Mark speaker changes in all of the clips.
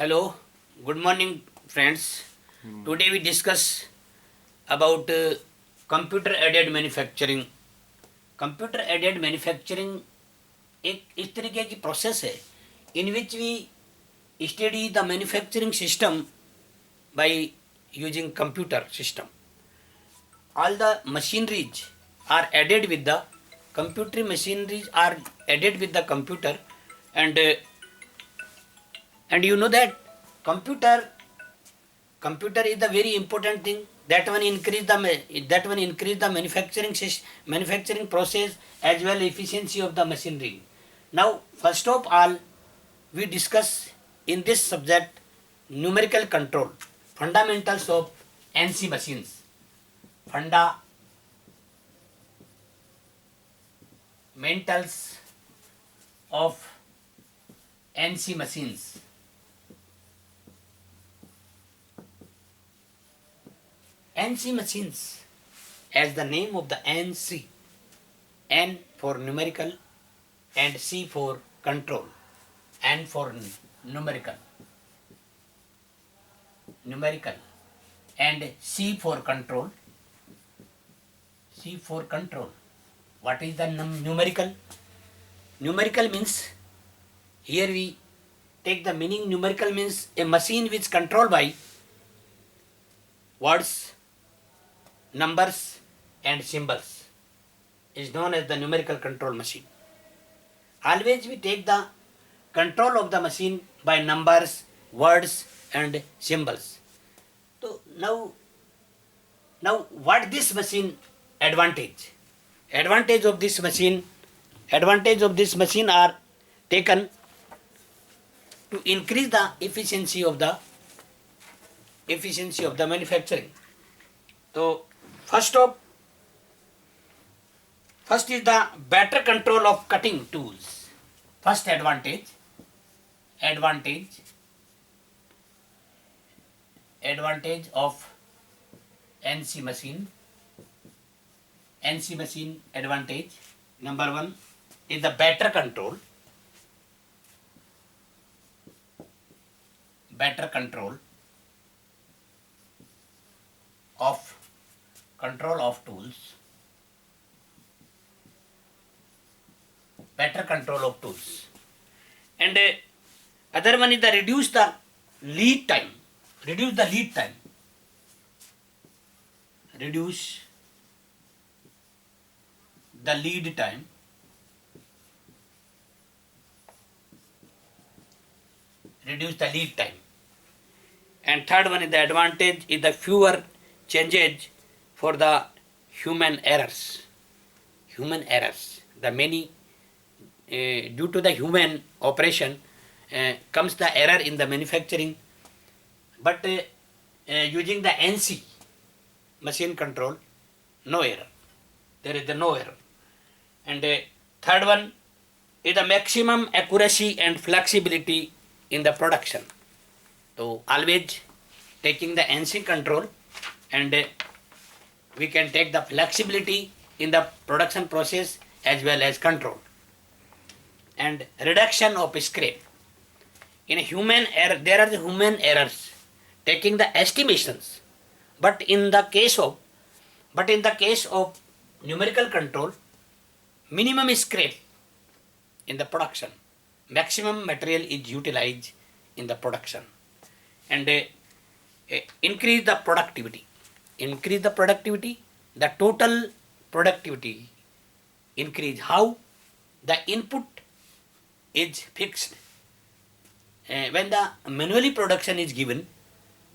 Speaker 1: Hello, good morning, friends. Today we discuss about computer aided manufacturing. Computer aided manufacturing एक इस तरीके की process है in which we study the manufacturing system by using computer system. All the machineries are added with the computer machineries are added with the computer and you know that computer computer is the very important thing that one increase the manufacturing process as well efficiency of the machinery. Now first of all we discuss in this subject numerical control, fundamentals of NC machines. Fundamentals of NC machines. NC machines, as the name of the NC, N for numerical and C for control, N for numerical and C for control. C for control. What is the numerical? Numerical means, here we take the meaning. Numerical means a machine which controlled by words, numbers and symbols is known as the numerical control machine. Always we take the control of the machine by numbers, words and symbols. So now what this machine advantage? Advantage of this machine are taken to increase the efficiency of the manufacturing. So first is the better control of cutting tools. First advantage of NC machine. NC machine advantage number one is the better control of tools. Better control of tools. And other one is the reduce the lead time. Reduce the lead time and third one is the advantage is the fewer changes for the human errors. The many due to the human operation comes the error in the manufacturing, but using the NC machine control, no error. There is no error. And third one is the maximum accuracy and flexibility in the production. So always taking the NC control, and we can take the flexibility in the production process as well as control. And reduction of scrap. In a human error, there are the human errors taking the estimations, but in the case of numerical control, minimum scrap in the production, maximum material is utilized in the production, and increase the productivity. The total productivity increase. How? The input is fixed. When the manually production is given,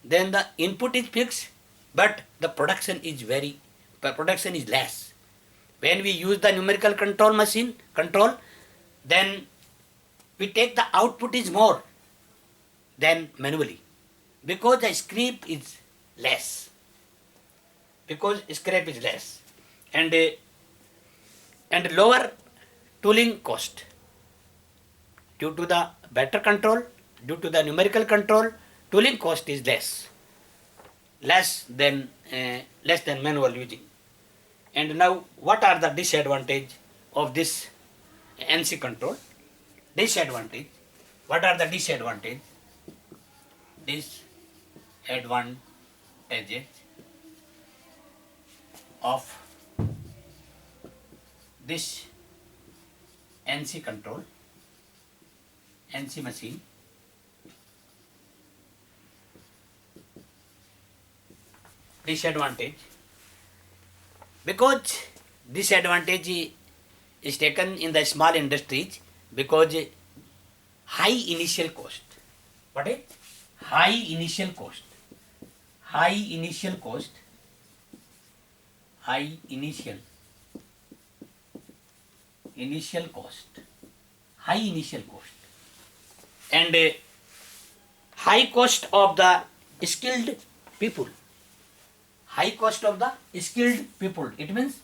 Speaker 1: then the input is fixed, but the production is less. When we use the numerical control, then we take the output is more than manually, because the scrap is less. And lower tooling cost. Due to the better control, due to the numerical control, tooling cost is less than manual using. And now what are the disadvantage of this NC control? What are the disadvantage? disadvantages of this NC control, NC machine. Disadvantage, because disadvantage is taken in the small industries because high initial cost. What is high initial cost? High initial cost. High initial cost. High initial cost. And high cost of the skilled people. High cost of the skilled people. It means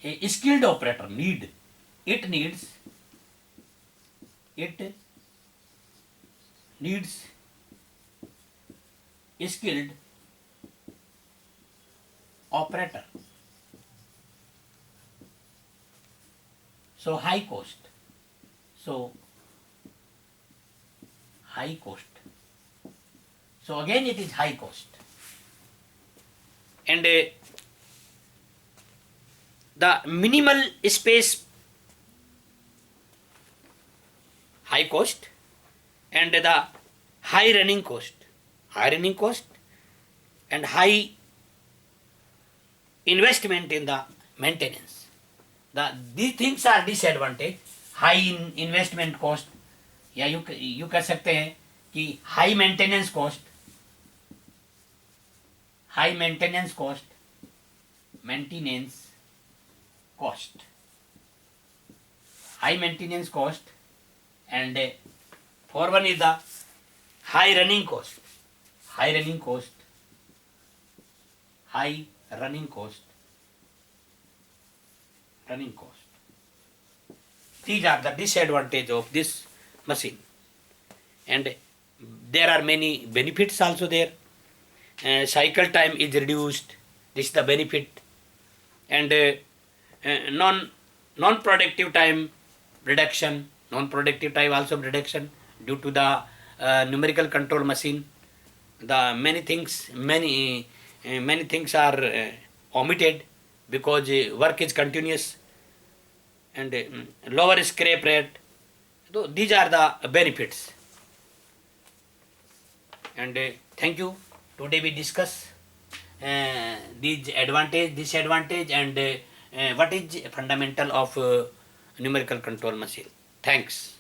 Speaker 1: a skilled operator needs skilled operator. So high cost. So again it is high cost. And the minimal space, high cost, and the high running cost, and high investment in the maintenance. These things are disadvantage. High investment cost, या you कह सकते हैं कि high maintenance cost, high maintenance cost, and for one is the high running cost. These are the disadvantage of this machine, and there are many benefits also there. Cycle time is reduced. This is the benefit, and non-productive time reduction. Non-productive time also reduction due to the numerical control machine. The many things are omitted because work is continuous, and lower scrap rate. So these are the benefits. And thank you. Today we discuss these advantage, disadvantage, and what is fundamental of numerical control machine. Thanks.